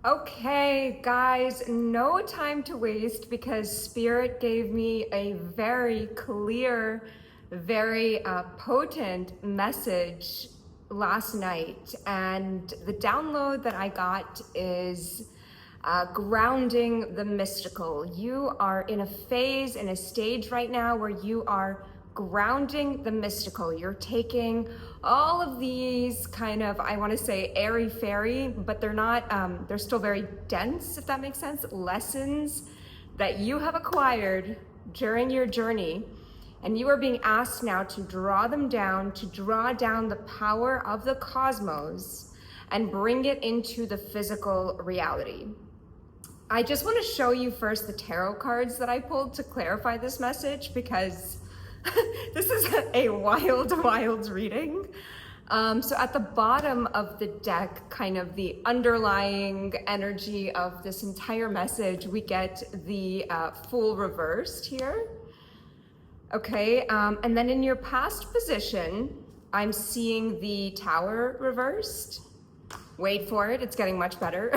Okay, guys, no time to waste because Spirit gave me a very clear, very potent message last night. And the download that I got is grounding the mystical. You are in a phase, in a stage right now where you are grounding the mystical. You're taking all of these kind of, I want to say airy fairy, but they're not, they're still very dense, if that makes sense, lessons that you have acquired during your journey. And you are being asked now to draw them down, to draw down the power of the cosmos and bring it into the physical reality. I just want to show you first the tarot cards that I pulled to clarify this message because this is a wild reading. So at the bottom of the deck, kind of the underlying energy of this entire message, we get the Fool reversed here. Okay, and then in your past position, I'm seeing the Tower reversed. Wait for it, it's getting much better.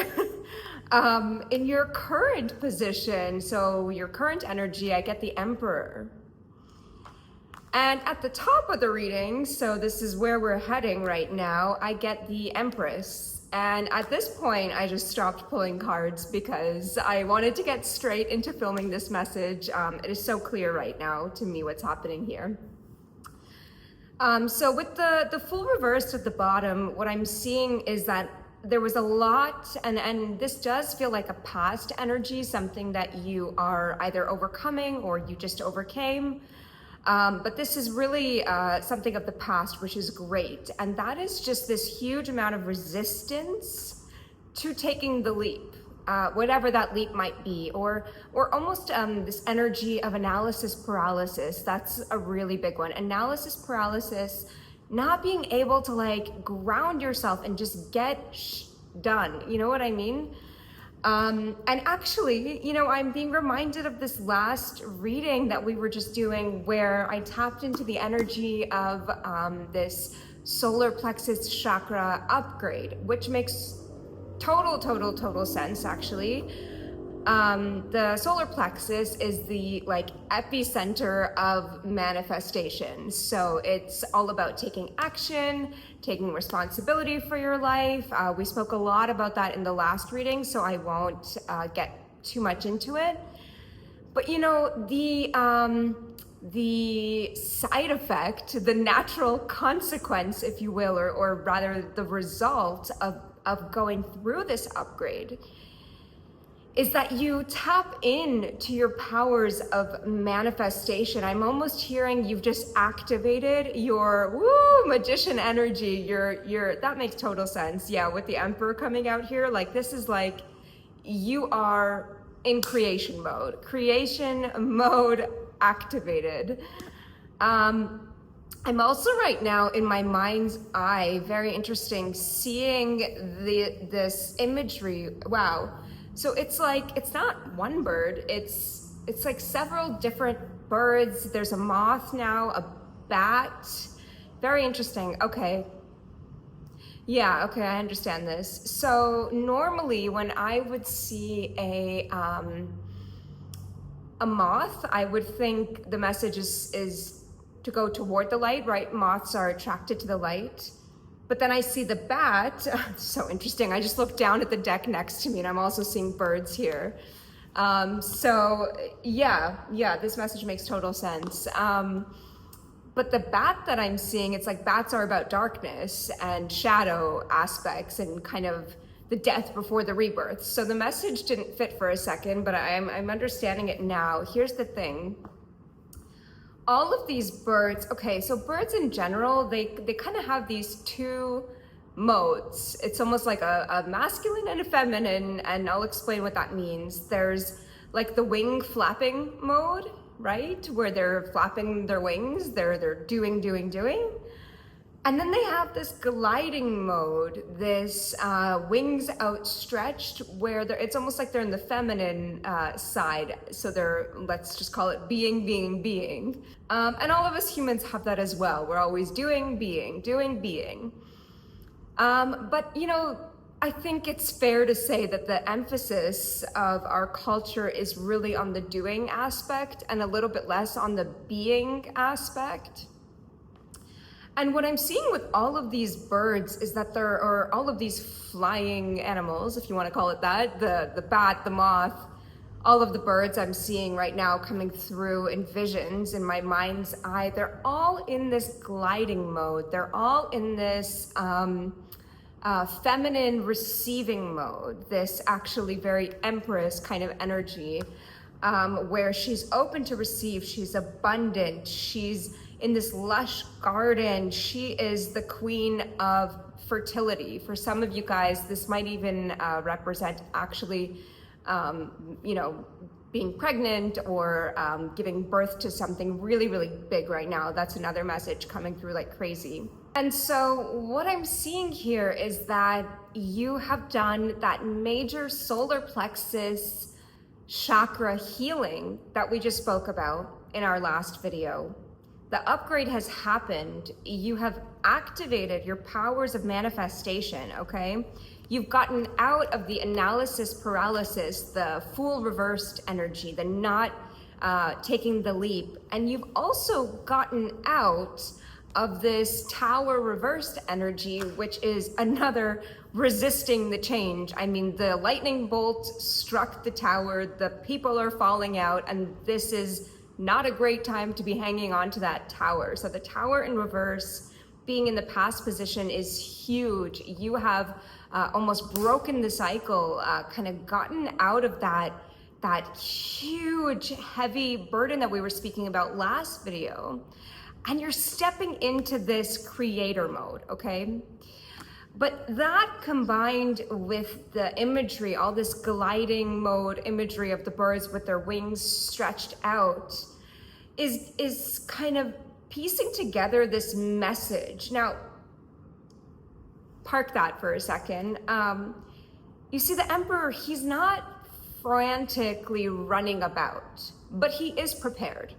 In your current position, so your current energy, I get the Emperor. And at the top of the reading, so this is where we're heading right now, I get the Empress. And at this point, I just stopped pulling cards because I wanted to get straight into filming this message. It is so clear right now to me what's happening here. So with the Fool reversed at the bottom, what I'm seeing is that there was a lot, and this does feel like a past energy, something that you are either overcoming or you just overcame. But this is really something of the past, which is great. And that is just this huge amount of resistance to taking the leap, whatever that leap might be, or almost this energy of analysis paralysis. That's a really big one. Analysis paralysis, not being able to like ground yourself and just get done. You know what I mean? And actually, you know, I'm being reminded of this last reading that we were just doing where I tapped into the energy of this solar plexus chakra upgrade, which makes total sense, actually. The solar plexus is the like epicenter of manifestation. So it's all about taking action, taking responsibility for your life. We spoke a lot about that in the last reading, so I won't get too much into it. But you know, the side effect, the natural consequence, if you will, or rather the result of going through this upgrade is that you tap into your powers of manifestation. I'm almost hearing you've just activated your magician energy. That makes total sense. Yeah, with the Emperor coming out here, like this is like you are in creation mode activated. I'm also right now in my mind's eye, very interesting, seeing this imagery. Wow. So it's like, it's not one bird, it's like several different birds. There's a moth now, a bat. Very interesting. Okay. Yeah, okay, I understand this. So normally when I would see a moth, I would think the message is to go toward the light, right? Moths are attracted to the light. But then I see the bat. So interesting. I just looked down at the deck next to me and I'm also seeing birds here. So yeah, this message makes total sense. But the bat that I'm seeing, it's like bats are about darkness and shadow aspects and kind of the death before the rebirth. So the message didn't fit for a second, but I'm understanding it now. Here's the thing. All of these birds, okay, so birds in general, they kind of have these two modes. It's almost like a masculine and a feminine, and I'll explain what that means. There's like the wing flapping mode, right? Where they're flapping their wings, they're doing. And then they have this gliding mode, this wings outstretched, where it's almost like they're in the feminine side. So they're, let's just call it being. And all of us humans have that as well. We're always doing, being. But you know, I think it's fair to say that the emphasis of our culture is really on the doing aspect and a little bit less on the being aspect. And what I'm seeing with all of these birds is that there are all of these flying animals, if you want to call it that, the bat, the moth, all of the birds I'm seeing right now coming through in visions in my mind's eye, they're all in this gliding mode. They're all in this feminine receiving mode, this actually very Empress kind of energy, where she's open to receive, she's abundant, she's in this lush garden, she is the queen of fertility. For some of you guys, this might even represent actually, being pregnant or giving birth to something really, really big right now. That's another message coming through like crazy. And so what I'm seeing here is that you have done that major solar plexus chakra healing that we just spoke about in our last video. The upgrade has happened. You have activated your powers of manifestation, okay? You've gotten out of the analysis paralysis, the fool reversed energy, the not taking the leap. And you've also gotten out of this tower reversed energy, which is another resisting the change. I mean, the lightning bolt struck the tower, the people are falling out, and this is not a great time to be hanging on to that tower. So the tower in reverse, being in the past position, is huge. You have almost broken the cycle, kind of gotten out of that huge, heavy burden that we were speaking about last video. And you're stepping into this creator mode, okay? But that combined with the imagery, all this gliding mode imagery of the birds with their wings stretched out, is kind of piecing together this message. Now, park that for a second. You see, the Emperor, he's not frantically running about, but he is prepared.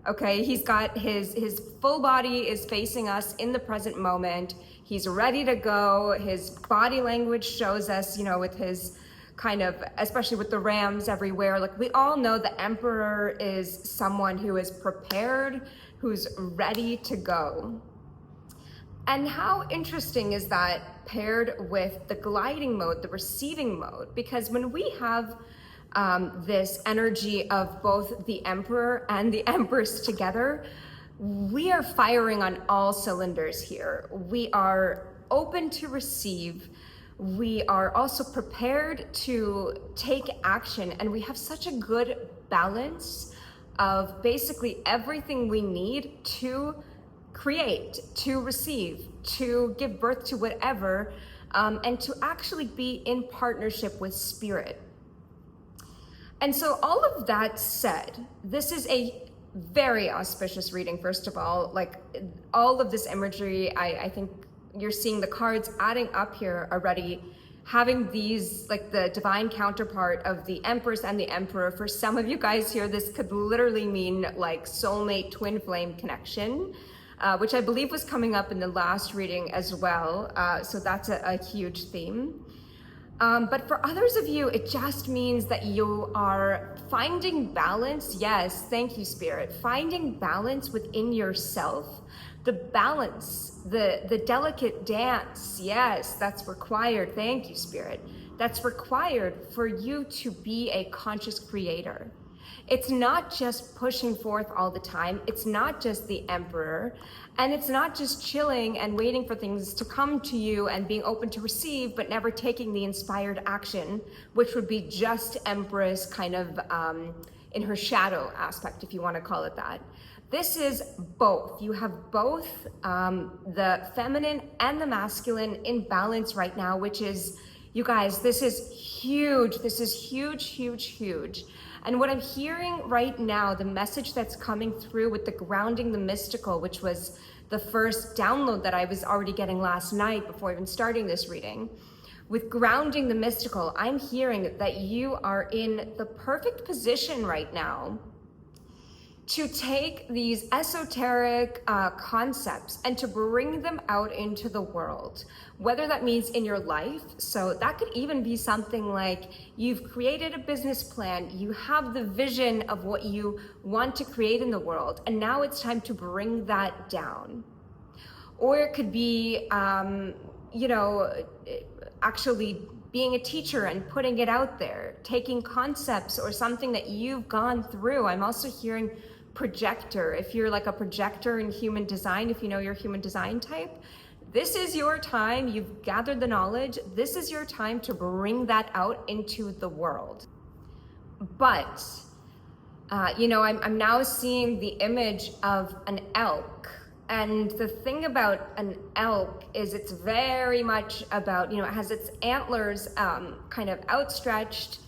Okay, he's got his full body is facing us in the present moment. He's ready to go. His body language shows us, with his kind of, especially with the rams everywhere, like we all know the Emperor is someone who is prepared, who's ready to go. And how interesting is that paired with the gliding mode, the receiving mode? Because when we have this energy of both the Emperor and the Empress together, we are firing on all cylinders here. We are open to receive. We are also prepared to take action, and we have such a good balance of basically everything we need to create, to receive, to give birth to whatever, and to actually be in partnership with spirit. And so all of that said, this is a very auspicious reading, first of all. Like all of this imagery, I think you're seeing the cards adding up here already, having these, like the divine counterpart of the Empress and the Emperor. For some of you guys here, this could literally mean like soulmate twin flame connection, which I believe was coming up in the last reading as well. So that's a huge theme. But for others of you, it just means that you are finding balance. Yes, thank you, Spirit. Finding balance within yourself. The balance, the delicate dance. Yes, that's required. Thank you, Spirit. That's required for you to be a conscious creator. It's not just pushing forth all the time. It's not just the Emperor. And it's not just chilling and waiting for things to come to you and being open to receive, but never taking the inspired action, which would be just Empress kind of in her shadow aspect, if you want to call it that. This is both. You have both the feminine and the masculine in balance right now, which is, you guys, this is huge. This is huge, huge, huge. And what I'm hearing right now, the message that's coming through with the grounding the mystical, which was the first download that I was already getting last night before even starting this reading. With grounding the mystical, I'm hearing that you are in the perfect position right now to take these esoteric concepts and to bring them out into the world, whether that means in your life. So that could even be something like you've created a business plan, you have the vision of what you want to create in the world, and now it's time to bring that down. Or it could be, actually being a teacher and putting it out there, taking concepts or something that you've gone through. I'm also hearing projector. If you're like a projector in human design, if you know your human design type, this is your time. You've gathered the knowledge. This is your time to bring that out into the world. But, I'm now seeing the image of an elk. And the thing about an elk is it's very much about, it has its antlers kind of outstretched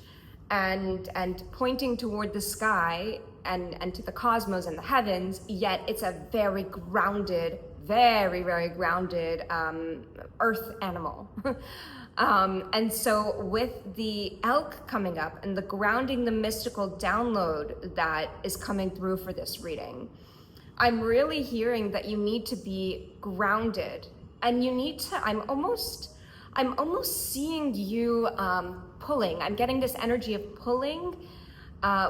and pointing toward the sky and to the cosmos and the heavens, yet it's a very grounded, very, very grounded earth animal. And so with the elk coming up and the grounding, the mystical download that is coming through for this reading, I'm really hearing that you need to be grounded, and you need to, I'm almost seeing you pulling. I'm getting this energy of pulling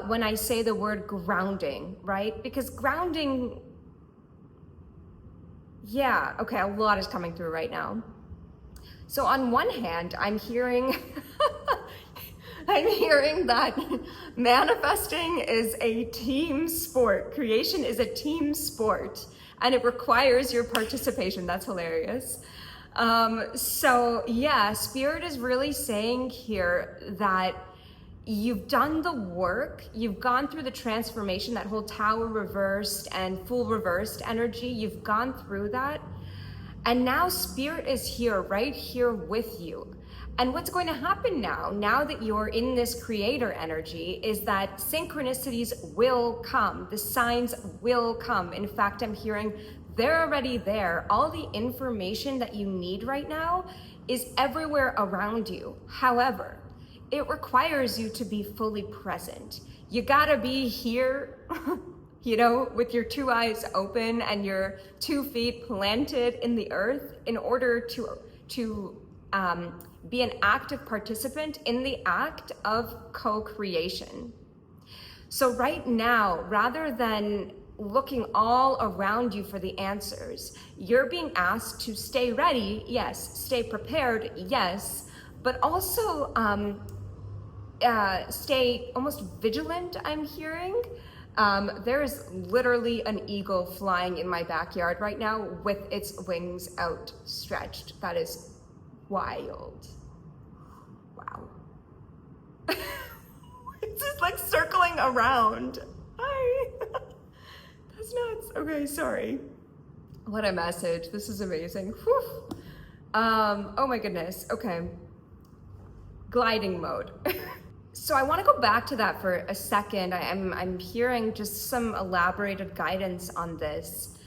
when I say the word grounding, right? Because grounding, yeah, okay, a lot is coming through right now. So on one hand, I'm hearing that manifesting is a team sport. Creation is a team sport, and it requires your participation. That's hilarious. So yeah, Spirit is really saying here that you've done the work, you've gone through the transformation, that whole Tower reversed and Fool reversed energy, you've gone through that. And now Spirit is here, right here with you. And what's going to happen now that you're in this creator energy, is that synchronicities will come. The signs will come. In fact, I'm hearing they're already there. All the information that you need right now is everywhere around you. However, it requires you to be fully present. You gotta be here, with your 2 eyes open and your 2 feet planted in the earth in order to be an active participant in the act of co-creation. So right now, rather than looking all around you for the answers, you're being asked to stay ready, yes, stay prepared, yes, but also stay almost vigilant, I'm hearing. There is literally an eagle flying in my backyard right now with its wings outstretched. That is wild. Wow. It's just like circling around. Hi. That's nuts. Okay, sorry. What a message. This is amazing. Whew. Oh my goodness. Okay. Gliding mode. So I want to go back to that for a second. I'm hearing just some elaborated guidance on this.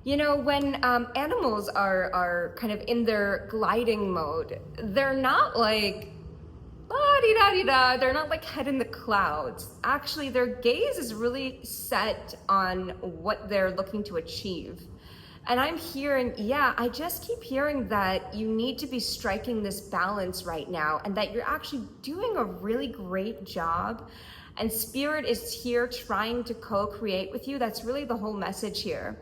When animals are kind of in their gliding mode, they're not like la-di-da-di-da, they're not like head in the clouds. Actually, their gaze is really set on what they're looking to achieve. And I'm hearing, I just keep hearing that you need to be striking this balance right now, and that you're actually doing a really great job. And Spirit is here trying to co-create with you. That's really the whole message here.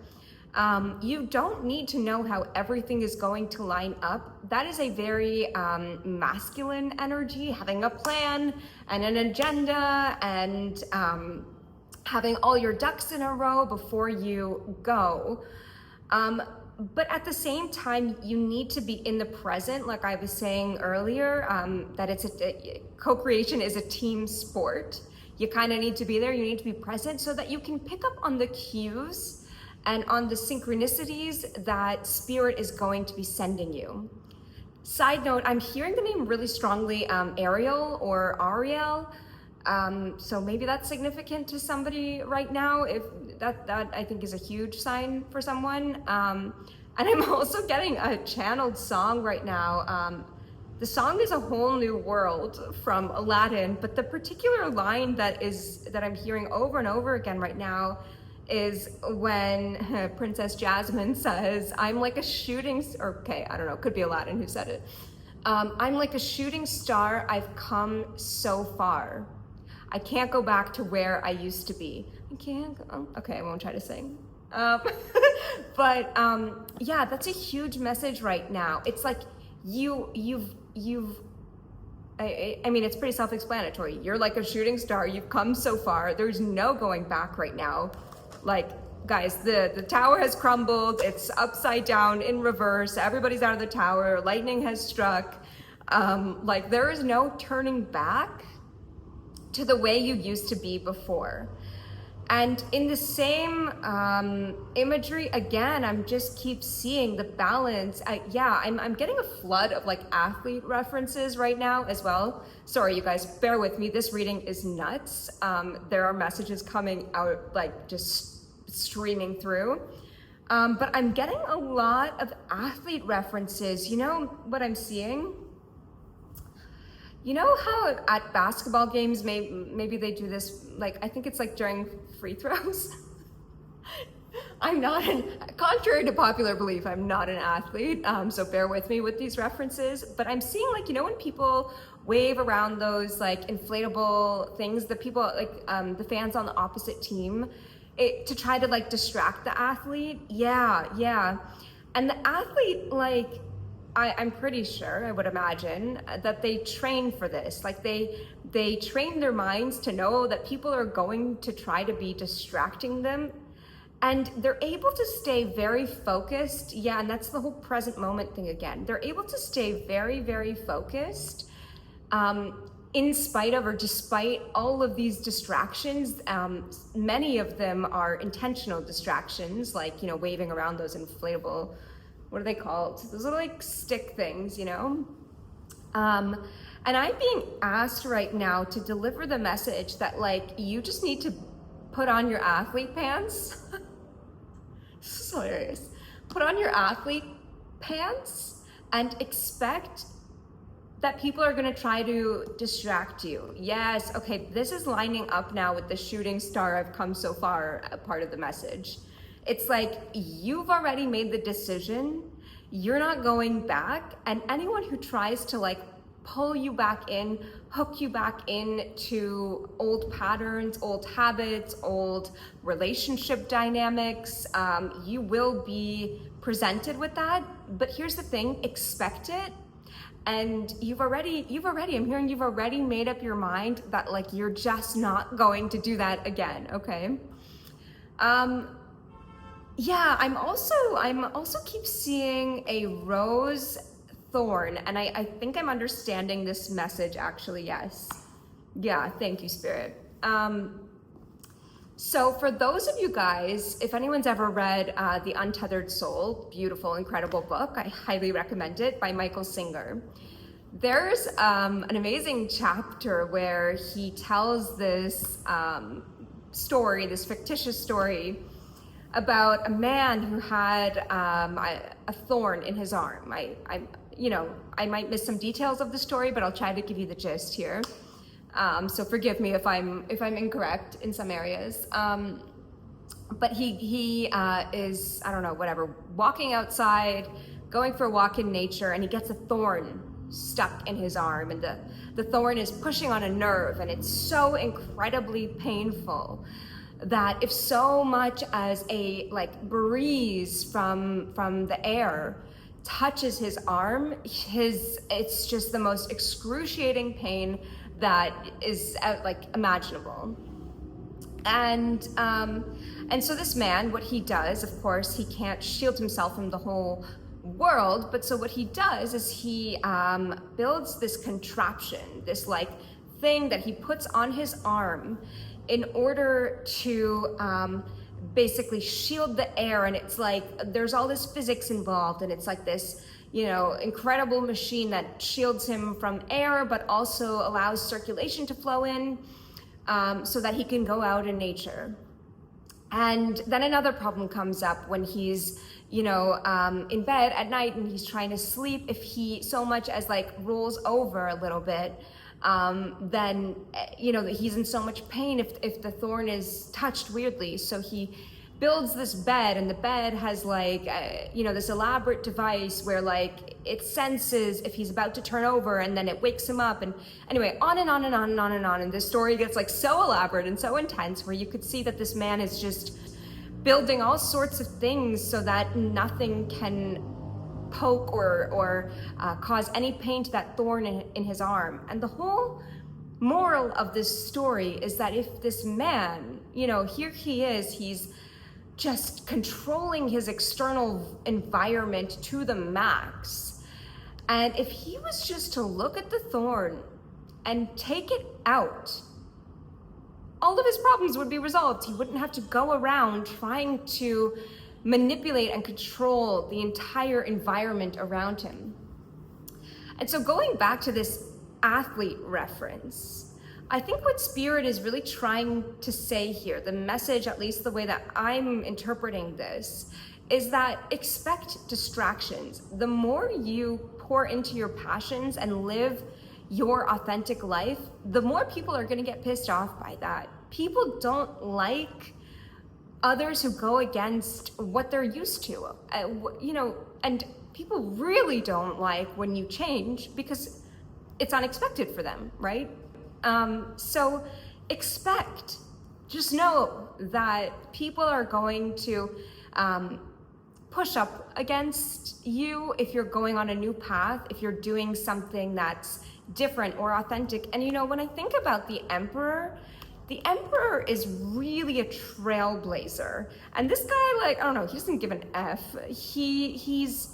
You don't need to know how everything is going to line up. That is a very masculine energy, having a plan and an agenda and having all your ducks in a row before you go. But at the same time, you need to be in the present, like I was saying earlier, that co-creation is a team sport. You kind of need to be there, you need to be present so that you can pick up on the cues and on the synchronicities that Spirit is going to be sending you. Side note, I'm hearing the name really strongly, Ariel or Ariel. So maybe that's significant to somebody right now. If that I think is a huge sign for someone. And I'm also getting a channeled song right now. The song is A Whole New World from Aladdin, but the particular line that I'm hearing over and over again right now is when Princess Jasmine says, I'm like a shooting, okay, I don't know, could be Aladdin who said it. I'm like a shooting star, I've come so far. I can't go back to where I used to be. I can't go, okay, I won't try to sing. But yeah, that's a huge message right now. It's like I mean, it's pretty self-explanatory. You're like a shooting star, you've come so far, there's no going back right now. Like, guys, the tower has crumbled, it's upside down in reverse, everybody's out of the tower, lightning has struck. Like, there is no turning back to the way you used to be before. And in the same imagery, again, I'm just keep seeing the balance. Yeah, I'm getting a flood of like athlete references right now as well. Sorry, you guys, bear with me. This reading is nuts. There are messages coming out like just streaming through. But I'm getting a lot of athlete references. You know what I'm seeing? You know how at basketball games, maybe they do this, like, I think it's like during free throws. Contrary to popular belief, I'm not an athlete, so bear with me with these references. But I'm seeing, like, you know, when people wave around those like inflatable things, the people, like the fans on the opposite team, to try to like distract the athlete. Yeah. And the athlete, like, I'm pretty sure, I would imagine, that they train for this. Like they train their minds to know that people are going to try to be distracting them. And they're able to stay very focused. Yeah, and that's the whole present moment thing again. They're able to stay very, very focused in spite of or despite all of these distractions. Many of them are intentional distractions, like, you know, waving around those inflatable, what are they called? Those are like stick things, you know? And I'm being asked right now to deliver the message that, like, you just need to put on your athlete pants. This is hilarious. Put on your athlete pants and expect that people are gonna try to distract you. Yes, okay, this is lining up now with the shooting star, I've come so far, part of the message. It's like, you've already made the decision, you're not going back, and anyone who tries to like pull you back in, hook you back in to old patterns, old habits, old relationship dynamics, you will be presented with that. But here's the thing, expect it. And you've already, I'm hearing you've already made up your mind that, like, you're just not going to do that again, okay? Yeah, I'm also keep seeing a rose thorn, and I think I'm understanding this message actually, yes. Yeah, thank you, Spirit. So for those of you guys, if anyone's ever read The Untethered Soul, beautiful, incredible book, I highly recommend it, by Michael Singer. There's an amazing chapter where he tells this story, this fictitious story, about a man who had a thorn in his arm. I might miss some details of the story, but I'll try to give you the gist here. So forgive me if I'm incorrect in some areas. But he is, I don't know, whatever, walking outside, going for a walk in nature, and he gets a thorn stuck in his arm, and the thorn is pushing on a nerve, and it's so incredibly painful that if so much as a like breeze from the air touches his arm, it's just the most excruciating pain that is like imaginable. And so this man, what he does, of course, he can't shield himself from the whole world, but so what he does is he builds this contraption, this like thing that he puts on his arm in order to basically shield the air. And it's like, there's all this physics involved, and it's like this, you know, incredible machine that shields him from air, but also allows circulation to flow in, so that he can go out in nature. And then another problem comes up when he's, you know, in bed at night and he's trying to sleep. If he so much as like rolls over a little bit, then, you know, he's in so much pain if the thorn is touched weirdly. So he builds this bed, and the bed has like, this elaborate device where like it senses if he's about to turn over, and then it wakes him up. And anyway, on and on and on and on and on. And this story gets like so elaborate and so intense, where you could see that this man is just building all sorts of things so that nothing can poke or cause any pain to that thorn in his arm. And the whole moral of this story is that if this man, here he is, he's just controlling his external environment to the max. And if he was just to look at the thorn and take it out, all of his problems would be resolved. He wouldn't have to go around trying to manipulate and control the entire environment around him. And so going back to this athlete reference, I think what Spirit is really trying to say here, the message, at least the way that I'm interpreting this, is that expect distractions. The more you pour into your passions and live your authentic life, the more people are going to get pissed off by that. People don't like others who go against what they're used to, and people really don't like when you change because it's unexpected for them, right? So just know that people are going to push up against you if you're going on a new path, if you're doing something that's different or authentic. And when I think about the Emperor is really a trailblazer. And this guy, he doesn't give an F. He's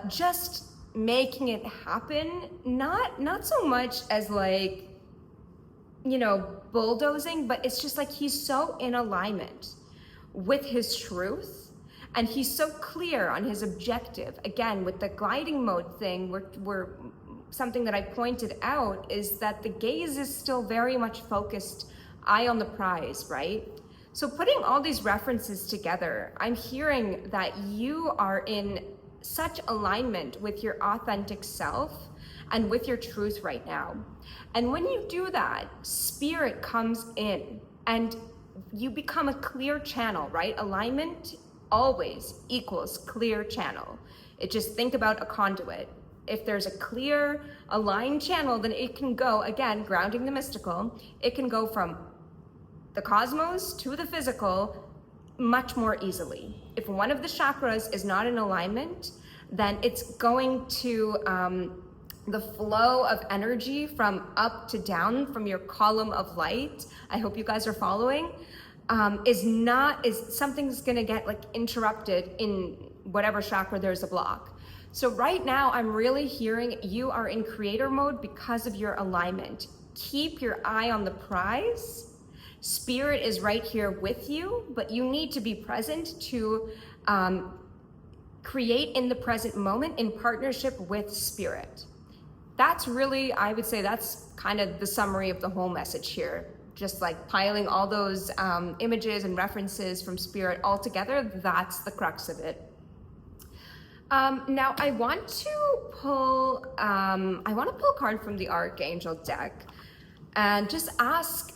just making it happen, not so much as bulldozing, but it's just like he's so in alignment with his truth, and he's so clear on his objective. Again, with the gliding mode thing, we're something that I pointed out is that the gaze is still very much focused, eye on the prize, right? So putting all these references together, I'm hearing that you are in such alignment with your authentic self and with your truth right now. And when you do that, Spirit comes in and you become a clear channel, right? Alignment always equals clear channel. Just think about a conduit. If there's a clear, aligned channel, then it can go, again, grounding the mystical, it can go from the cosmos to the physical much more easily. If one of the chakras is not in alignment, then it's going to, the flow of energy from up to down from your column of light, I hope you guys are following, something's gonna get interrupted in whatever chakra there's a block. So right now, I'm really hearing you are in creator mode because of your alignment. Keep your eye on the prize. Spirit is right here with you, but you need to be present to create in the present moment in partnership with Spirit. That's really, I would say that's kind of the summary of the whole message here. Just piling all those images and references from Spirit all together, that's the crux of it. Now I want to pull a card from the Archangel deck and just ask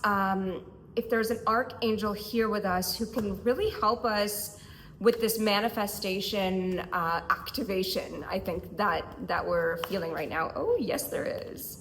if there's an Archangel here with us who can really help us with this manifestation activation, I think that we're feeling right now. Oh, yes, there is.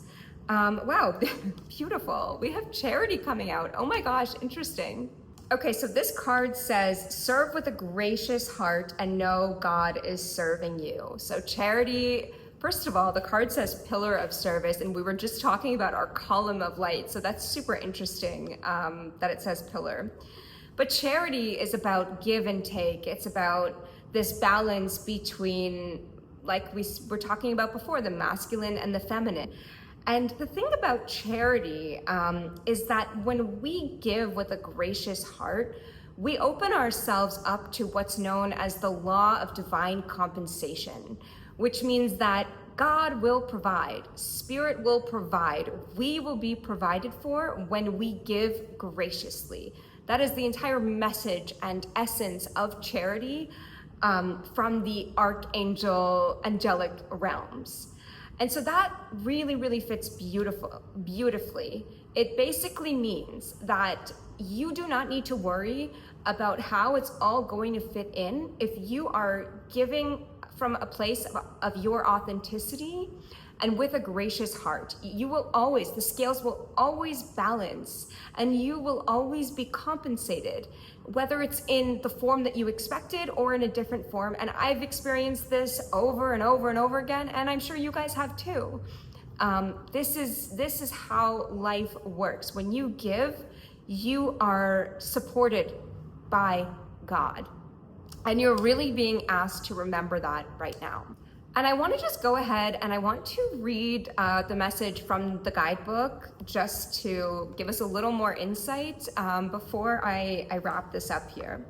Wow, beautiful. We have Charity coming out. Oh my gosh, interesting. Okay, so this card says, serve with a gracious heart and know God is serving you. So Charity, first of all, the card says pillar of service, and we were just talking about our column of light. So that's super interesting that it says pillar. But Charity is about give and take. It's about this balance between, like we were talking about before, the masculine and the feminine. And the thing about charity is that when we give with a gracious heart, we open ourselves up to what's known as the law of divine compensation, which means that God will provide, Spirit will provide, we will be provided for when we give graciously. That is the entire message and essence of charity from the angelic realms. And so that really, really fits beautifully. It basically means that you do not need to worry about how it's all going to fit in if you are giving from a place of your authenticity and with a gracious heart. You will always, the scales will always balance, and you will always be compensated, whether it's in the form that you expected or in a different form. And I've experienced this over and over and over again, and I'm sure you guys have too. This is how life works. When you give, you are supported by God. And you're really being asked to remember that right now. And I want to just go ahead and I want to read the message from the guidebook just to give us a little more insight before I wrap this up here.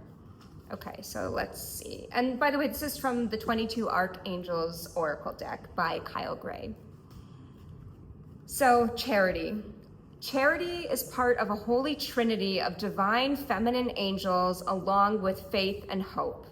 Okay, so let's see. And by the way, this is from the 22 Archangels Oracle deck by Kyle Gray. So, charity. Charity is part of a holy trinity of divine feminine angels along with faith and hope.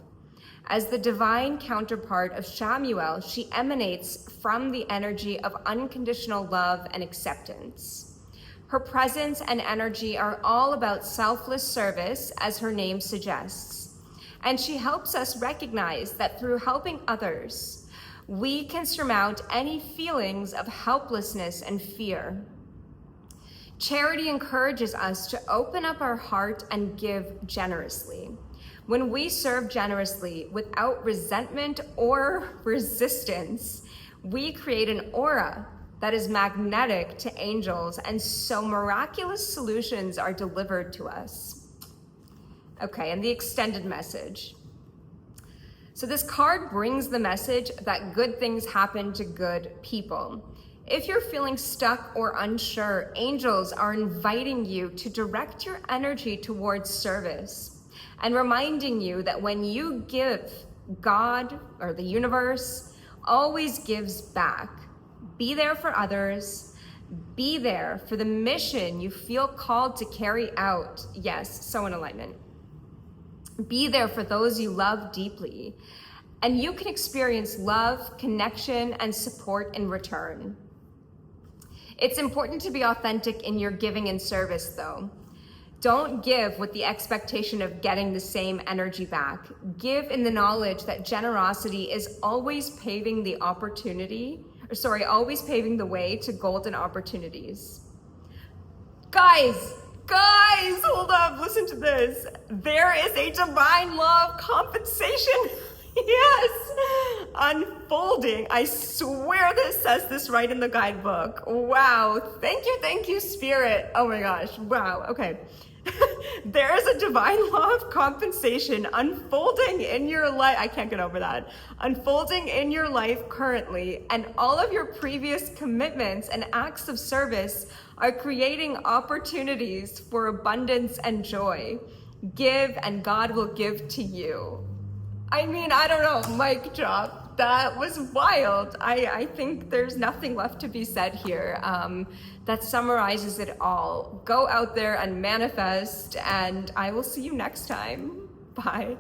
As the divine counterpart of Shamuel, she emanates from the energy of unconditional love and acceptance. Her presence and energy are all about selfless service, as her name suggests. And she helps us recognize that through helping others, we can surmount any feelings of helplessness and fear. Charity encourages us to open up our heart and give generously. When we serve generously without resentment or resistance, we create an aura that is magnetic to angels, and so miraculous solutions are delivered to us. Okay, and the extended message. So this card brings the message that good things happen to good people. If you're feeling stuck or unsure, angels are inviting you to direct your energy towards service and reminding you that when you give, God or the universe always gives back. Be there for others. Be there for the mission you feel called to carry out. Yes, so in alignment. Be there for those you love deeply. And you can experience love, connection, and support in return. It's important to be authentic in your giving and service, though. Don't give with the expectation of getting the same energy back. Give in the knowledge that generosity is always paving the way to golden opportunities. Guys, hold up, listen to this. There is a divine law of compensation. Yes, unfolding. I swear this says this right in the guidebook. Wow, thank you, Spirit. Oh my gosh, wow, okay. There is a divine law of compensation unfolding in your life. I can't get over that. Unfolding in your life currently, and all of your previous commitments and acts of service are creating opportunities for abundance and joy. Give and God will give to you. I mean, I don't know, mic drop. That was wild. I think there's nothing left to be said here. That summarizes it all. Go out there and manifest, and I will see you next time. Bye.